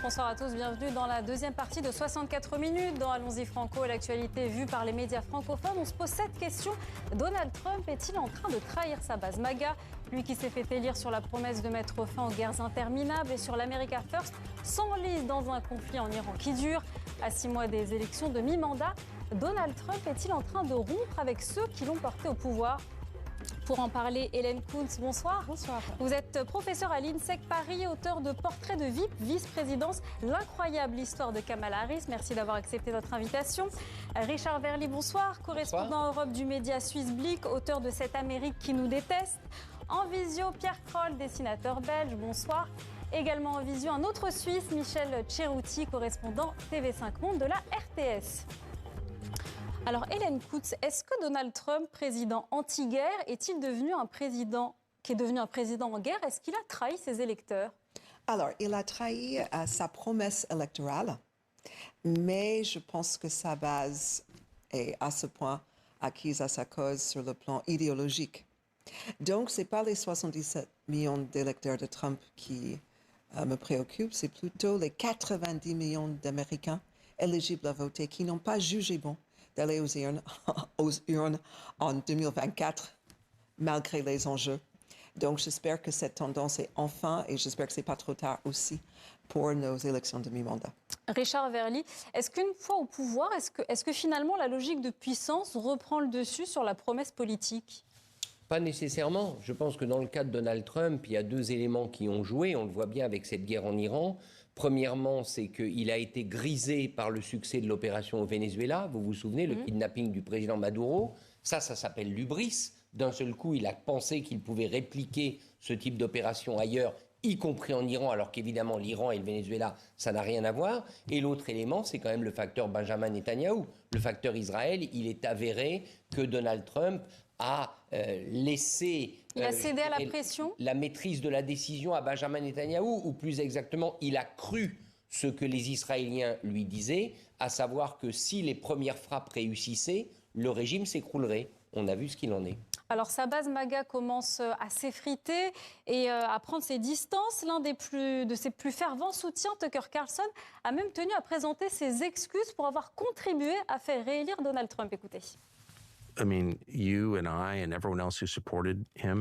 bonsoir à tous, bienvenue dans la deuxième partie de 64 minutes dans Allons-y Franco, l'actualité vue par les médias francophones. On se pose cette question, Donald Trump est-il en train de trahir sa base MAGA? Lui qui s'est fait élire sur la promesse de mettre fin aux guerres interminables et sur l'America First, s'enlise dans un conflit en Iran qui dure. À 6 mois des élections de mi-mandat, Donald Trump est-il en train de rompre avec ceux qui l'ont porté au pouvoir? Pour en parler, Hélène Kuntz, bonsoir. Bonsoir. Vous êtes professeur à l'INSEC Paris, auteur de Portrait de VIP, vice-présidence, l'incroyable histoire de Kamala Harris. Merci d'avoir accepté notre invitation. Richard Verly, bonsoir. Correspondant Europe du média suisse Blick, auteur de Cette Amérique qui nous déteste. En visio, Pierre Kroll, dessinateur belge, bonsoir. Également en visio, un autre Suisse, Michel Cerutti, correspondant TV5 Monde de la RTS. Alors, Hélène Kuntz, est-ce que Donald Trump, président anti-guerre, est-il devenu un président en guerre? Est-ce qu'il a trahi ses électeurs? Alors, il a trahi sa promesse électorale, mais je pense que sa base est à ce point acquise à sa cause sur le plan idéologique. Donc, ce n'est pas les 77 millions d'électeurs de Trump qui me préoccupent, c'est plutôt les 90 millions d'Américains éligibles à voter qui n'ont pas jugé bon d'aller aux urnes en 2024, malgré les enjeux. Donc, j'espère que cette tendance est enfin, et j'espère que ce n'est pas trop tard aussi, pour nos élections de mi-mandat. Richard Verly, est-ce qu'une fois au pouvoir, est-ce que finalement la logique de puissance reprend le dessus sur la promesse politique? Pas nécessairement. Je pense que dans le cas de Donald Trump, il y a deux éléments qui ont joué. On le voit bien avec cette guerre en Iran. Premièrement, c'est qu'il a été grisé par le succès de l'opération au Venezuela. Vous vous souvenez, le kidnapping du président Maduro. Ça s'appelle l'hubris. D'un seul coup, il a pensé qu'il pouvait répliquer ce type d'opération ailleurs, y compris en Iran, alors qu'évidemment, l'Iran et le Venezuela, ça n'a rien à voir. Et l'autre élément, c'est quand même le facteur Benjamin Netanyahou. Le facteur Israël, il est avéré que Donald Trump a laissé il a cédé à la pression, la maîtrise de la décision à Benjamin Netanyahou, ou plus exactement, il a cru ce que les Israéliens lui disaient, à savoir que si les premières frappes réussissaient, le régime s'écroulerait. On a vu ce qu'il en est. Alors sa base MAGA commence à s'effriter et à prendre ses distances. L'un de ses plus fervents soutiens, Tucker Carlson, a même tenu à présenter ses excuses pour avoir contribué à faire réélire Donald Trump. Écoutez.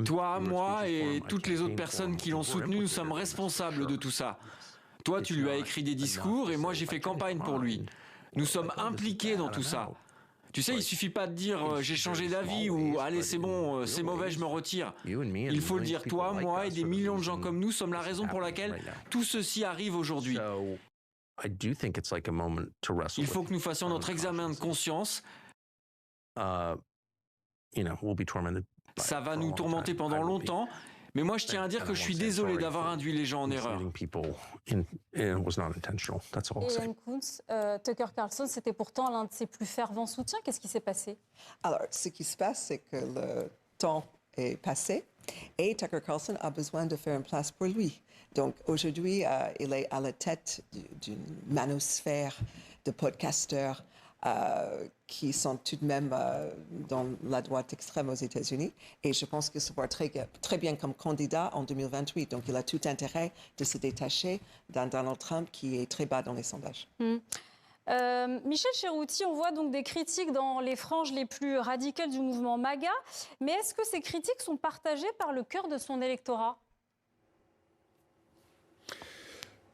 Toi, moi et toutes les autres personnes qui l'ont soutenu, nous sommes responsables de tout ça. Toi, tu lui as écrit des discours et moi, j'ai fait campagne pour lui. Nous sommes impliqués dans tout ça. Tu sais, il suffit pas de dire j'ai changé d'avis ou allez, c'est bon, c'est mauvais, je me retire. Il faut le dire, toi, moi et des millions de gens comme nous sommes la raison pour laquelle tout ceci arrive aujourd'hui. Il faut que nous fassions notre examen de conscience. Ça va nous tourmenter pendant longtemps, mais moi je tiens à dire que je suis désolé d'avoir induit les gens en erreur. Hélène Kuntz, Tucker Carlson, c'était pourtant l'un de ses plus fervents soutiens. Qu'est-ce qui s'est passé? Alors, ce qui se passe, c'est que le temps est passé et Tucker Carlson a besoin de faire une place pour lui. Donc, aujourd'hui, il est à la tête d'une manosphère de podcasteurs qui sont tout de même dans la droite extrême aux États-Unis. Et je pense qu'il se voit très bien comme candidat en 2028. Donc, il a tout intérêt de se détacher d'un Donald Trump qui est très bas dans les sondages. Michel Cerutti, on voit donc des critiques dans les franges les plus radicales du mouvement MAGA. Mais est-ce que ces critiques sont partagées par le cœur de son électorat?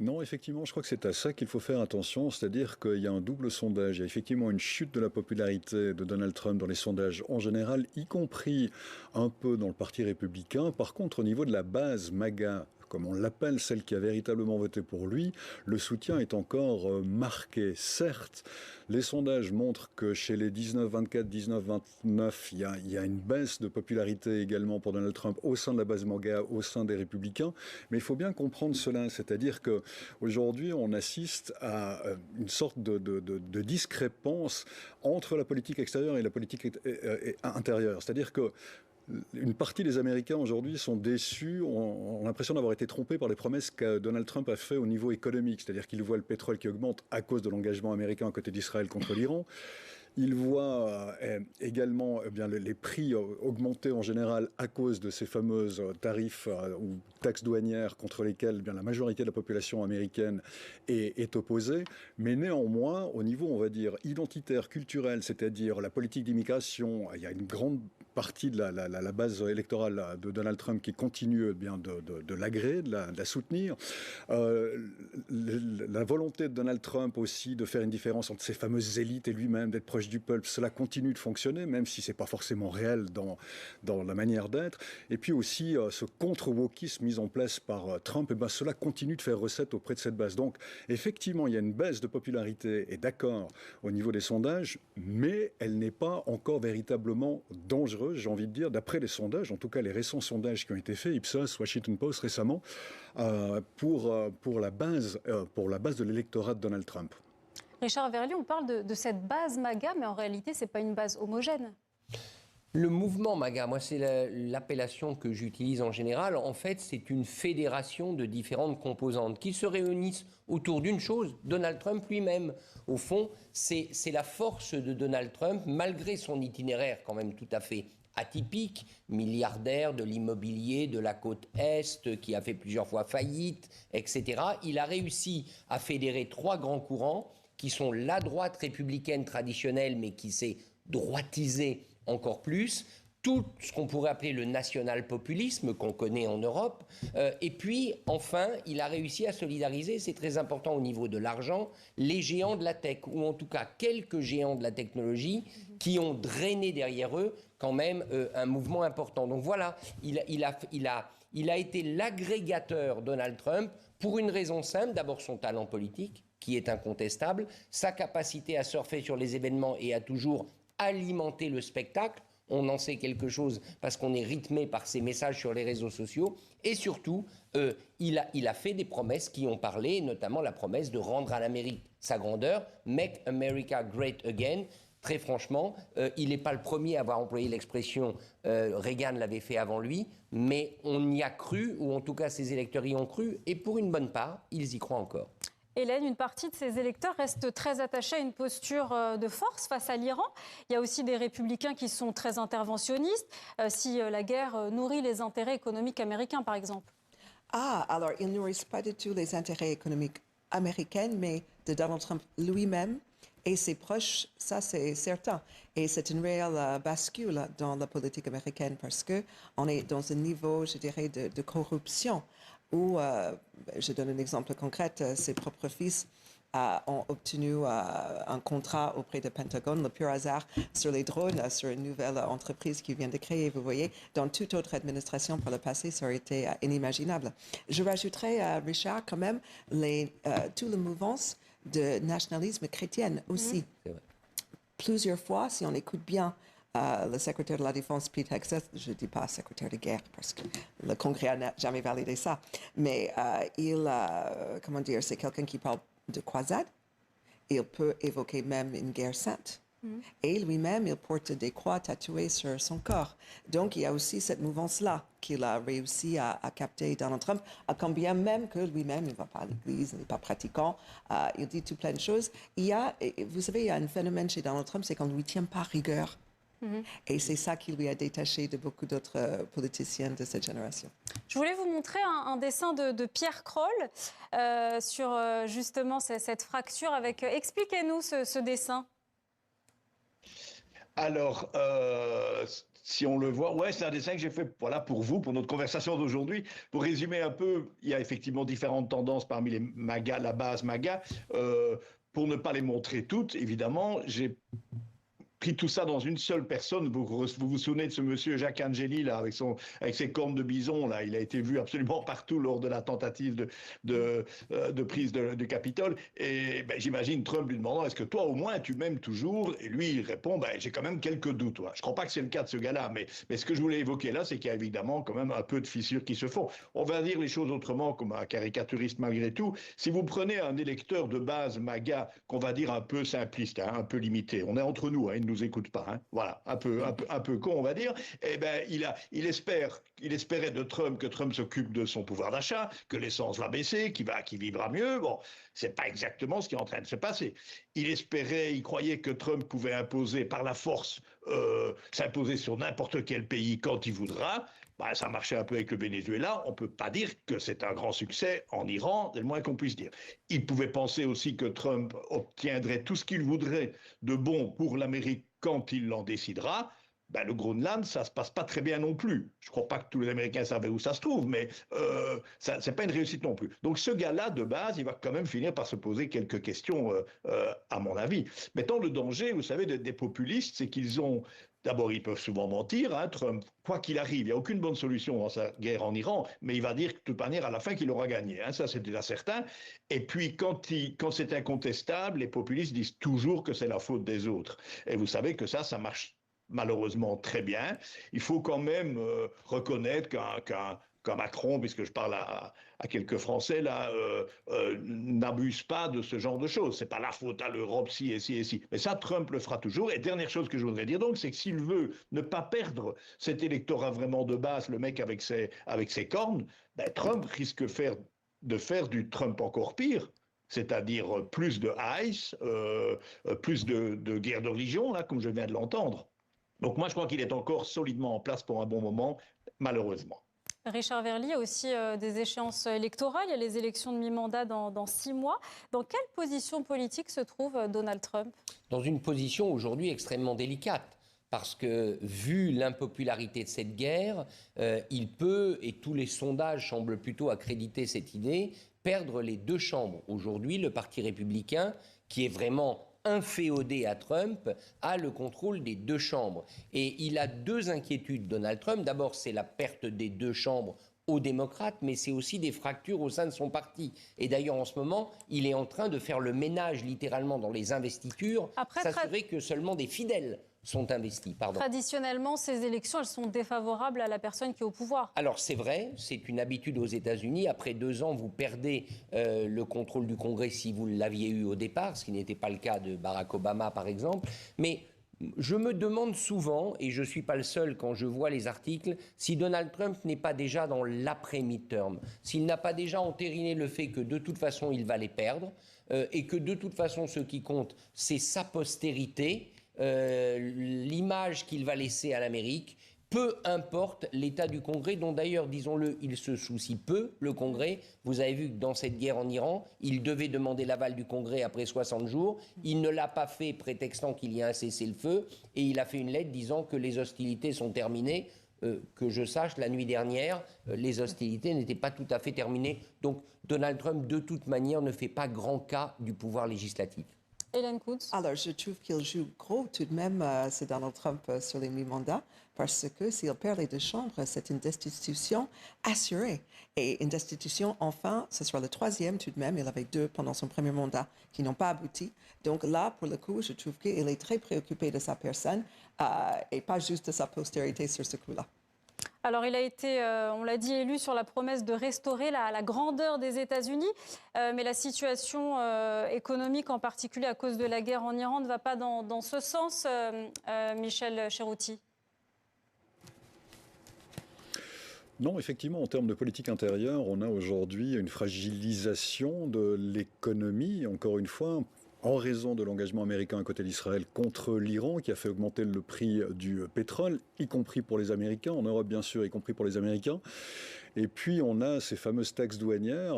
Non, effectivement, je crois que c'est à ça qu'il faut faire attention, c'est-à-dire qu'il y a un double sondage. Il y a effectivement une chute de la popularité de Donald Trump dans les sondages en général, y compris un peu dans le Parti républicain. Par contre, au niveau de la base MAGA, comme on l'appelle, celle qui a véritablement voté pour lui, le soutien est encore marqué. Certes, les sondages montrent que chez les 19-24, 19-29, il y a une baisse de popularité également pour Donald Trump au sein de la base MAGA, au sein des Républicains. Mais il faut bien comprendre cela, c'est-à-dire qu'aujourd'hui, on assiste à une sorte de discrépance entre la politique extérieure et la politique intérieure. C'est-à-dire que une partie des Américains aujourd'hui sont déçus, ont l'impression d'avoir été trompés par les promesses que Donald Trump a fait au niveau économique. C'est-à-dire qu'ils voient le pétrole qui augmente à cause de l'engagement américain à côté d'Israël contre l'Iran. Il voit également les prix augmenter en général à cause de ces fameuses tarifs ou taxes douanières contre lesquelles la majorité de la population américaine est opposée. Mais néanmoins, au niveau, on va dire, identitaire, culturel, c'est-à-dire la politique d'immigration, il y a une grande partie de la base électorale de Donald Trump qui continue de l'agréer, de la soutenir. La volonté de Donald Trump aussi de faire une différence entre ces fameuses élites et lui-même, d'être proche du peuple, cela continue de fonctionner, même si ce n'est pas forcément réel dans la manière d'être. Et puis aussi, ce contre-wokisme mis en place par Trump, cela continue de faire recette auprès de cette base. Donc, effectivement, il y a une baisse de popularité et d'accord au niveau des sondages, mais elle n'est pas encore véritablement dangereuse, j'ai envie de dire, d'après les sondages, en tout cas les récents sondages qui ont été faits, Ipsos, Washington Post récemment, pour la base de l'électorat de Donald Trump. Richard Verly, on parle de cette base MAGA, mais en réalité, ce n'est pas une base homogène. Le mouvement MAGA, moi c'est l'appellation que j'utilise en général, en fait c'est une fédération de différentes composantes qui se réunissent autour d'une chose, Donald Trump lui-même. Au fond, c'est la force de Donald Trump, malgré son itinéraire quand même tout à fait atypique, milliardaire de l'immobilier de la côte Est, qui a fait plusieurs fois faillite, etc. Il a réussi à fédérer trois grands courants qui sont la droite républicaine traditionnelle, mais qui s'est droitisée encore plus, tout ce qu'on pourrait appeler le national-populisme qu'on connaît en Europe, et puis enfin il a réussi à solidariser, c'est très important au niveau de l'argent, les géants de la tech, ou en tout cas quelques géants de la technologie qui ont drainé derrière eux quand même un mouvement important. Donc voilà, il a été l'agrégateur Donald Trump pour une raison simple, d'abord son talent politique qui est incontestable, sa capacité à surfer sur les événements et à toujours alimenter le spectacle, on en sait quelque chose parce qu'on est rythmé par ces messages sur les réseaux sociaux, et surtout, il a fait des promesses qui ont parlé, notamment la promesse de rendre à l'Amérique sa grandeur, « Make America Great Again ». Très franchement, il n'est pas le premier à avoir employé l'expression, Reagan l'avait fait avant lui, mais on y a cru, ou en tout cas ses électeurs y ont cru, et pour une bonne part, ils y croient encore. Hélène, une partie de ces électeurs reste très attachée à une posture de force face à l'Iran. Il y a aussi des républicains qui sont très interventionnistes, si la guerre nourrit les intérêts économiques américains, par exemple. Ah, alors, ils nourrissent pas du tout les intérêts économiques américains, mais de Donald Trump lui-même et ses proches, ça c'est certain. Et c'est une réelle bascule dans la politique américaine parce qu'on est dans un niveau, je dirais, de corruption où, je donne un exemple concret, ses propres fils ont obtenu un contrat auprès du Pentagone, le pur hasard, sur les drones, sur une nouvelle entreprise qui vient de créer. Vous voyez, dans toute autre administration par le passé, ça aurait été inimaginable. Je rajouterais, Richard, quand même, toute la mouvance de nationalisme chrétien aussi. Plusieurs fois, si on écoute bien le secrétaire de la Défense, Pete Hegseth, je ne dis pas secrétaire de guerre parce que le Congrès n'a jamais validé ça, mais comment dire, c'est quelqu'un qui parle de croisade. Il peut évoquer même une guerre sainte. Et lui-même, il porte des croix tatouées sur son corps. Donc, il y a aussi cette mouvance-là qu'il a réussi à capter Donald Trump, quand bien même que lui-même, il ne va pas à l'église, il n'est pas pratiquant, il dit tout plein de choses. Vous savez, il y a un phénomène chez Donald Trump, c'est qu'on ne lui tient pas rigueur. Et c'est ça qui lui a détaché de beaucoup d'autres politiciens de cette génération. Je voulais vous montrer un dessin de Pierre Kroll sur justement cette fracture. Expliquez-nous ce dessin. Alors, si on le voit, ouais, c'est un dessin que j'ai fait pour vous, pour notre conversation d'aujourd'hui. Pour résumer un peu, il y a effectivement différentes tendances parmi les MAGA, la base MAGA. Pour ne pas les montrer toutes, évidemment, j'ai pris tout ça dans une seule personne. Vous vous souvenez de ce monsieur Jacques Angeli, là, avec ses cornes de bison, là. Il a été vu absolument partout lors de la tentative de prise du Capitole. Et j'imagine Trump lui demandant, est-ce que toi, au moins, tu m'aimes toujours? Et lui, il répond, j'ai quand même quelques doutes. Ouais. Je ne crois pas que c'est le cas de ce gars-là, mais ce que je voulais évoquer là, c'est qu'il y a évidemment quand même un peu de fissures qui se font. On va dire les choses autrement, comme un caricaturiste malgré tout. Si vous prenez un électeur de base MAGA, qu'on va dire un peu simpliste, un peu limité, on est entre nous, une nous écoute pas. Hein. Voilà, un peu con, on va dire. Eh ben, il espérait de Trump que Trump s'occupe de son pouvoir d'achat, que l'essence va baisser, qu'il vivra mieux. Bon, c'est pas exactement ce qui est en train de se passer. Il croyait que Trump pouvait imposer par la force, s'imposer sur n'importe quel pays quand il voudra. Bah, ça marchait un peu avec le Venezuela. On ne peut pas dire que c'est un grand succès en Iran, c'est le moins qu'on puisse dire. Il pouvait penser aussi que Trump obtiendrait tout ce qu'il voudrait de bon pour l'Amérique quand il l'en décidera. Ben, le Groenland, ça ne se passe pas très bien non plus. Je ne crois pas que tous les Américains savaient où ça se trouve, mais ce n'est pas une réussite non plus. Donc ce gars-là, de base, il va quand même finir par se poser quelques questions, à mon avis. Maintenant, le danger, vous savez, des populistes, c'est qu'ils ont... D'abord, ils peuvent souvent mentir. Hein, Trump, quoi qu'il arrive, il n'y a aucune bonne solution dans sa guerre en Iran, mais il va dire de toute manière à la fin qu'il aura gagné. Hein, ça, c'est déjà certain. Et puis, quand c'est incontestable, les populistes disent toujours que c'est la faute des autres. Et vous savez que ça marche malheureusement très bien. Il faut quand même reconnaître qu'un Macron, puisque je parle à quelques Français, là, n'abuse pas de ce genre de choses. C'est pas la faute à l'Europe, si et si et si. Mais ça, Trump le fera toujours. Et dernière chose que je voudrais dire donc, c'est que s'il veut ne pas perdre cet électorat vraiment de base, le mec avec ses cornes, ben, Trump risque de faire du Trump encore pire. C'est-à-dire plus de ICE, plus de guerre de religion, là, comme je viens de l'entendre. Donc moi, je crois qu'il est encore solidement en place pour un bon moment, malheureusement. Richard Verly, il y a aussi des échéances électorales. Il y a les élections de mi-mandat dans 6 mois. Dans quelle position politique se trouve Donald Trump ? Dans une position aujourd'hui extrêmement délicate. Parce que, vu l'impopularité de cette guerre, il peut, et tous les sondages semblent plutôt accréditer cette idée, perdre les 2 chambres. Aujourd'hui, le Parti républicain, qui est vraiment inféodé à Trump, a le contrôle des 2 chambres. Et il a 2 inquiétudes, Donald Trump. D'abord, c'est la perte des 2 chambres aux démocrates, mais c'est aussi des fractures au sein de son parti. Et d'ailleurs, en ce moment, il est en train de faire le ménage, littéralement, dans les investitures, s'assurer que seulement des fidèles sont investis. Traditionnellement, ces élections, elles sont défavorables à la personne qui est au pouvoir. Alors c'est vrai, c'est une habitude aux États-Unis. Après 2 ans, vous perdez le contrôle du Congrès si vous l'aviez eu au départ, ce qui n'était pas le cas de Barack Obama, par exemple. Mais je me demande souvent, et je ne suis pas le seul quand je vois les articles, si Donald Trump n'est pas déjà dans l'après-midterm, s'il n'a pas déjà entériné le fait que de toute façon, il va les perdre, et que de toute façon, ce qui compte, c'est sa postérité, l'image qu'il va laisser à l'Amérique, peu importe l'état du Congrès, dont d'ailleurs, disons-le, il se soucie peu, le Congrès. Vous avez vu que dans cette guerre en Iran, il devait demander l'aval du Congrès après 60 jours. Il ne l'a pas fait, prétextant qu'il y a un cessez-le-feu, et il a fait une lettre disant que les hostilités sont terminées. Que je sache, la nuit dernière, les hostilités n'étaient pas tout à fait terminées. Donc Donald Trump, de toute manière, ne fait pas grand cas du pouvoir législatif. Hélène Kountz. Alors, je trouve qu'il joue gros tout de même, c'est Donald Trump sur les mi-mandats, parce que s'il perd les 2 chambres, c'est une destitution assurée. Et une destitution, enfin, ce sera le 3e tout de même. Il avait 2 pendant son premier mandat qui n'ont pas abouti. Donc là, pour le coup, je trouve qu'il est très préoccupé de sa personne et pas juste de sa postérité sur ce coup-là. Alors, il a été, on l'a dit, élu sur la promesse de restaurer la grandeur des États-Unis. Mais la situation économique, en particulier à cause de la guerre en Iran, ne va pas dans ce sens, Michel Cherouti. Non, effectivement, en termes de politique intérieure, on a aujourd'hui une fragilisation de l'économie, encore une fois, en raison de l'engagement américain à côté d'Israël contre l'Iran, qui a fait augmenter le prix du pétrole, y compris pour les Américains, en Europe bien sûr, y compris pour les Américains. Et puis on a ces fameuses taxes douanières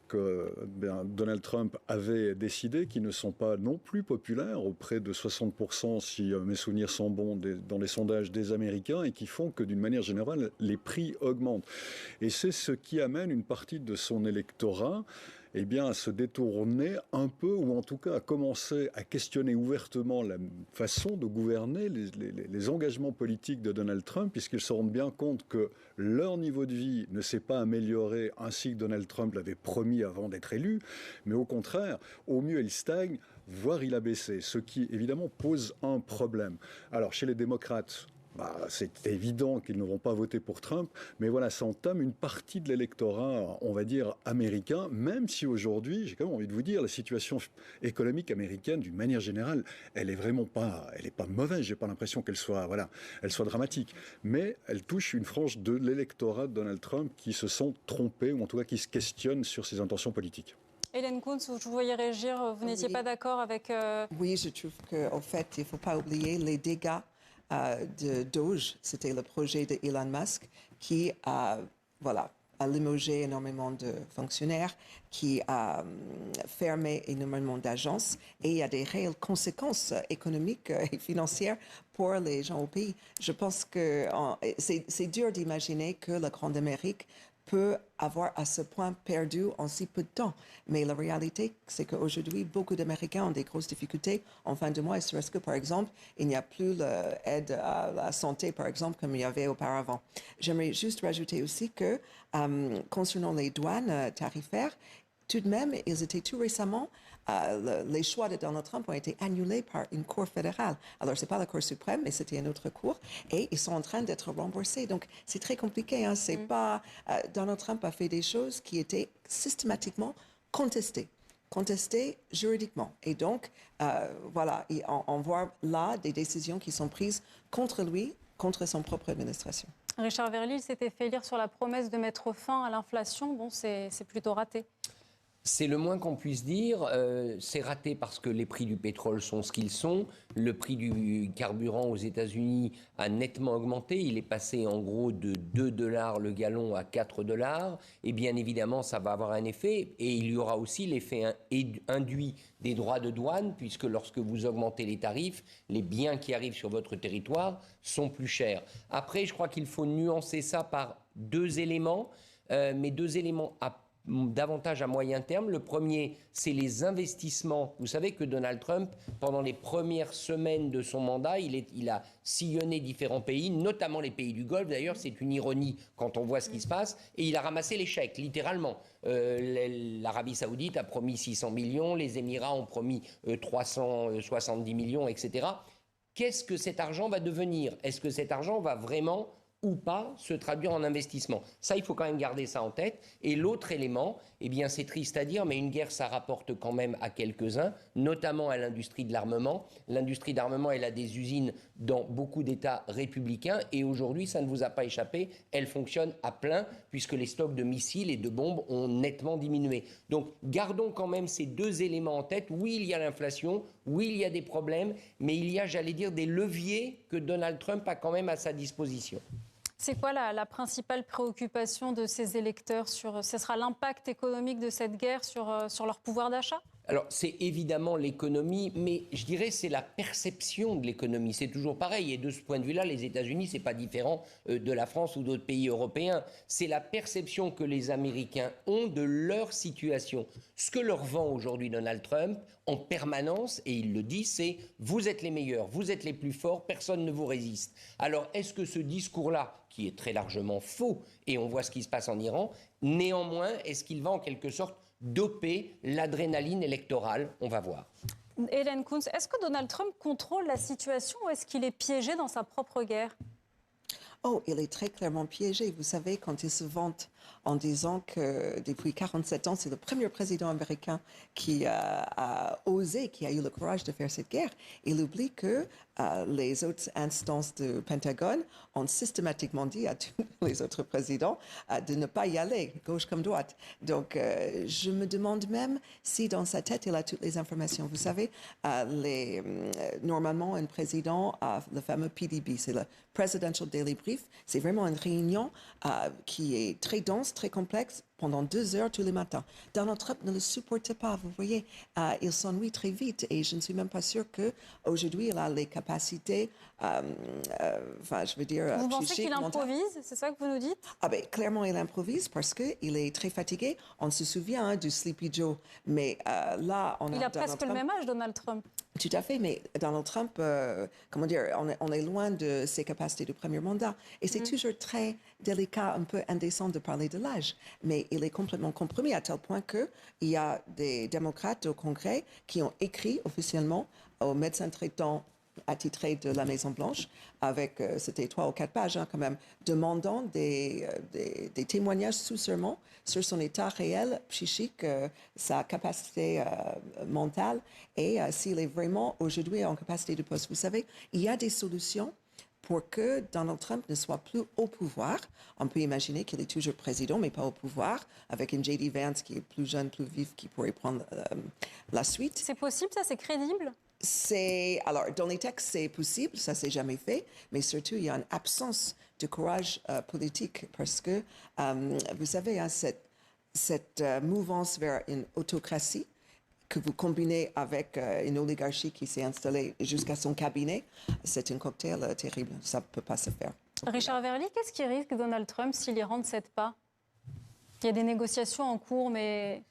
que Donald Trump avait décidées, qui ne sont pas non plus populaires, auprès de 60%, si mes souvenirs sont bons, dans les sondages des Américains, et qui font que d'une manière générale, les prix augmentent. Et c'est ce qui amène une partie de son électorat à se détourner un peu, ou en tout cas à commencer à questionner ouvertement la façon de gouverner, les engagements politiques de Donald Trump, puisqu'ils se rendent bien compte que leur niveau de vie ne s'est pas amélioré ainsi que Donald Trump l'avait promis avant d'être élu, mais au contraire, au mieux il stagne, voire il a baissé, ce qui évidemment pose un problème. Alors chez les démocrates, c'est évident qu'ils ne vont pas voter pour Trump, mais voilà, ça entame une partie de l'électorat, on va dire, américain, même si aujourd'hui, j'ai quand même envie de vous dire, la situation économique américaine, d'une manière générale, elle est pas mauvaise, j'ai pas l'impression qu'elle soit dramatique, mais elle touche une frange de l'électorat de Donald Trump qui se sent trompé, ou en tout cas qui se questionne sur ses intentions politiques. Hélène Kounce, je vous voyais réagir, vous n'étiez pas d'accord avec... Oui, je trouve qu'en fait, il ne faut pas oublier les dégâts de Doge. C'était le projet de Elon Musk qui a limogé énormément de fonctionnaires, qui a fermé énormément d'agences, et il y a des réelles conséquences économiques et financières pour les gens au pays. Je pense que c'est dur d'imaginer que la Grande Amérique peut avoir à ce point perdu en si peu de temps. Mais la réalité, c'est qu'aujourd'hui, beaucoup d'Américains ont des grosses difficultés en fin de mois. Est-ce que, par exemple, il n'y a plus l'aide à la santé, par exemple, comme il y avait auparavant? J'aimerais juste rajouter aussi que, concernant les douanes tarifaires, tout de même, ils étaient tout récemment, les choix de Donald Trump ont été annulés par une cour fédérale. Alors, ce n'est pas la Cour suprême, mais c'était une autre cour, et ils sont en train d'être remboursés. Donc, c'est très compliqué. Hein. C'est pas, Donald Trump a fait des choses qui étaient systématiquement contestées juridiquement. Et donc, voilà, on voit là des décisions qui sont prises contre lui, contre son propre administration. Richard Verly s'était fait lire sur la promesse de mettre fin à l'inflation. Bon, c'est plutôt raté. C'est le moins qu'on puisse dire. C'est raté parce que les prix du pétrole sont ce qu'ils sont. Le prix du carburant aux États-Unis a nettement augmenté. Il est passé en gros de 2 $ le gallon à 4 $. Et bien évidemment, ça va avoir un effet. Et il y aura aussi l'effet induit des droits de douane, puisque lorsque vous augmentez les tarifs, les biens qui arrivent sur votre territoire sont plus chers. Après, je crois qu'il faut nuancer ça par 2 éléments, mais 2 éléments davantage à moyen terme. Le premier, c'est les investissements. Vous savez que Donald Trump, pendant les premières semaines de son mandat, il a sillonné différents pays, notamment les pays du Golfe. D'ailleurs, c'est une ironie quand on voit ce qui se passe. Et il a ramassé les chèques, littéralement. L'Arabie Saoudite a promis 600 millions, les Émirats ont promis 370 millions, etc. Qu'est-ce que cet argent va devenir? Est-ce que cet argent va vraiment ou pas se traduire en investissement? Ça, il faut quand même garder ça en tête. Et l'autre élément, eh bien, c'est triste à dire, mais une guerre, ça rapporte quand même à quelques-uns, notamment à l'industrie de l'armement. L'industrie d'armement, elle a des usines dans beaucoup d'États républicains, et aujourd'hui, ça ne vous a pas échappé, elle fonctionne à plein, puisque les stocks de missiles et de bombes ont nettement diminué. Donc, gardons quand même ces 2 éléments en tête. Oui, il y a l'inflation, oui, il y a des problèmes, mais il y a, j'allais dire, des leviers que Donald Trump a quand même à sa disposition. C'est quoi la principale préoccupation de ces électeurs ce sera l'impact économique de cette guerre sur leur pouvoir d'achat? Alors, c'est évidemment l'économie, mais je dirais c'est la perception de l'économie. C'est toujours pareil. Et de ce point de vue-là, les États-Unis, c'est pas différent de la France ou d'autres pays européens. C'est la perception que les Américains ont de leur situation. Ce que leur vend aujourd'hui Donald Trump, en permanence, et il le dit, c'est « vous êtes les meilleurs, vous êtes les plus forts, personne ne vous résiste ». Alors, est-ce que ce discours-là, qui est très largement faux, et on voit ce qui se passe en Iran, néanmoins, est-ce qu'il va en quelque sorte doper l'adrénaline électorale? On va voir. Hélène Kounce, est-ce que Donald Trump contrôle la situation ou est-ce qu'il est piégé dans sa propre guerre? Oh, il est très clairement piégé. Vous savez, quand il se vante en disant que depuis 47 ans, c'est le premier président américain qui a osé, qui a eu le courage de faire cette guerre, il oublie que les autres instances du Pentagone ont systématiquement dit à tous les autres présidents de ne pas y aller, gauche comme droite. Donc, je me demande même si dans sa tête, il a toutes les informations. Vous savez, normalement, un président a le fameux PDB, c'est le Presidential Daily Brief. C'est vraiment une réunion qui est très dense, très complexe, pendant 2 heures tous les matins. Donald Trump ne le supporte pas, vous voyez. Il s'ennuie très vite et je ne suis même pas sûre qu'aujourd'hui, il a les capacités, je veux dire... Vous pensez qu'il improvise? C'est ça que vous nous dites? Ah ben, clairement, il improvise parce qu'il est très fatigué. On se souvient du Sleepy Joe, mais là, on a... Il a presque le même âge, Donald Trump. Tout à fait, mais Donald Trump, on est loin de ses capacités du premier mandat. Et c'est toujours très délicat, un peu indécent de parler de l'âge. Mais il est complètement compromis à tel point qu'il y a des démocrates au Congrès qui ont écrit officiellement aux médecins traitants attitré de la Maison-Blanche, avec, c'était 3 ou 4 pages quand même, demandant des témoignages sous serment sur son état réel, psychique, sa capacité mentale et s'il est vraiment aujourd'hui en capacité de poste. Vous savez, il y a des solutions pour que Donald Trump ne soit plus au pouvoir. On peut imaginer qu'il est toujours président, mais pas au pouvoir, avec une J.D. Vance qui est plus jeune, plus vif, qui pourrait prendre la suite. C'est possible, ça? C'est crédible? Alors, dans les textes, c'est possible, ça s'est jamais fait, mais surtout, il y a une absence de courage politique parce que, vous savez, hein, cette mouvance vers une autocratie que vous combinez avec une oligarchie qui s'est installée jusqu'à son cabinet, c'est un cocktail terrible. Ça ne peut pas se faire. Richard Verly, qu'est-ce qui risque Donald Trump s'il l'Iran ne cède pas? Il y a des négociations en cours, mais...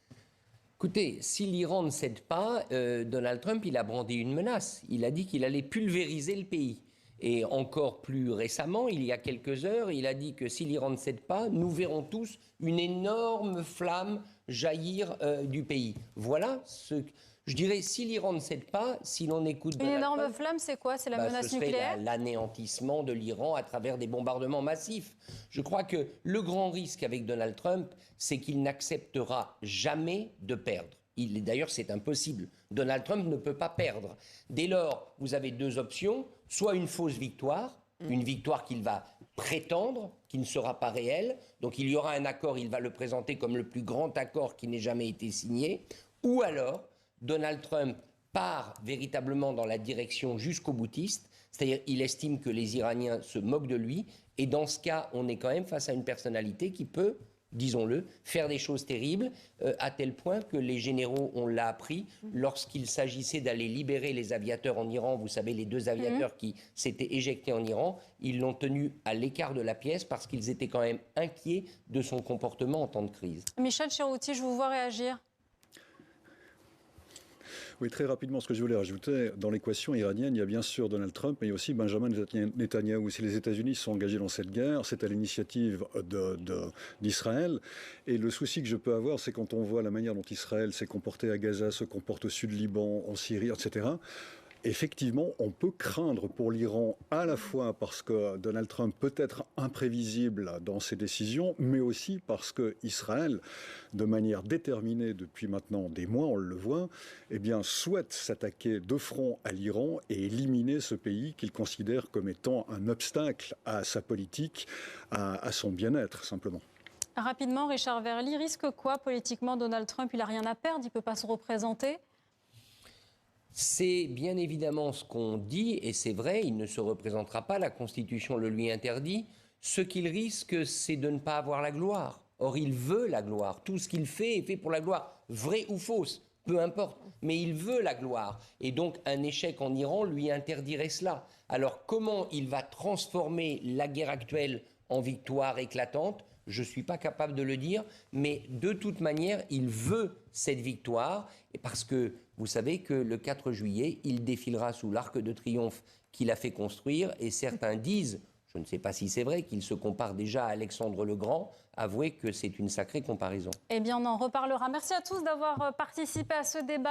Écoutez, si l'Iran ne cède pas, Donald Trump, il a brandi une menace. Il a dit qu'il allait pulvériser le pays. Et encore plus récemment, il y a quelques heures, il a dit que si l'Iran ne cède pas, nous verrons tous une énorme flamme jaillir du pays. Voilà ce que... Je dirais, si l'Iran ne cède pas, si l'on écoute... Une énorme flamme, c'est quoi? C'est la menace nucléaire? L'anéantissement de l'Iran à travers des bombardements massifs. Je crois que le grand risque avec Donald Trump, c'est qu'il n'acceptera jamais de perdre. D'ailleurs, c'est impossible. Donald Trump ne peut pas perdre. Dès lors, vous avez 2 options. Soit une fausse victoire, une victoire qu'il va prétendre, qui ne sera pas réelle. Donc il y aura un accord, il va le présenter comme le plus grand accord qui n'ait jamais été signé. Ou alors, Donald Trump part véritablement dans la direction jusqu'au boutiste, c'est-à-dire il estime que les Iraniens se moquent de lui, et dans ce cas, on est quand même face à une personnalité qui peut, disons-le, faire des choses terribles, à tel point que les généraux, on l'a appris, lorsqu'il s'agissait d'aller libérer les aviateurs en Iran, vous savez, les 2 aviateurs qui s'étaient éjectés en Iran, ils l'ont tenu à l'écart de la pièce parce qu'ils étaient quand même inquiets de son comportement en temps de crise. Michel Cherouti, je vous vois réagir. Oui, très rapidement, ce que je voulais rajouter, dans l'équation iranienne, il y a bien sûr Donald Trump, mais il y a aussi Benjamin Netanyahou. Si les États-Unis sont engagés dans cette guerre, c'est à l'initiative d'Israël. Et le souci que je peux avoir, c'est quand on voit la manière dont Israël s'est comporté à Gaza, se comporte au sud Liban, en Syrie, etc. Effectivement, on peut craindre pour l'Iran à la fois parce que Donald Trump peut être imprévisible dans ses décisions, mais aussi parce que Israël, de manière déterminée depuis maintenant des mois, on le voit, eh bien, souhaite s'attaquer de front à l'Iran et éliminer ce pays qu'il considère comme étant un obstacle à sa politique, à son bien-être, simplement. Rapidement, Richard Verly, risque quoi politiquement Donald Trump? Il n'a rien à perdre, il ne peut pas se représenter. C'est bien évidemment ce qu'on dit, et c'est vrai, il ne se représentera pas, la Constitution le lui interdit. Ce qu'il risque, c'est de ne pas avoir la gloire. Or, il veut la gloire. Tout ce qu'il fait est fait pour la gloire, vrai ou fausse, peu importe. Mais il veut la gloire. Et donc, un échec en Iran lui interdirait cela. Alors, comment il va transformer la guerre actuelle en victoire éclatante ? Je ne suis pas capable de le dire, mais de toute manière, il veut cette victoire, et parce que vous savez que le 4 juillet, il défilera sous l'Arc de Triomphe qu'il a fait construire, et certains disent, je ne sais pas si c'est vrai, qu'il se compare déjà à Alexandre le Grand. Avouez que c'est une sacrée comparaison. Eh bien, on en reparlera. Merci à tous d'avoir participé à ce débat.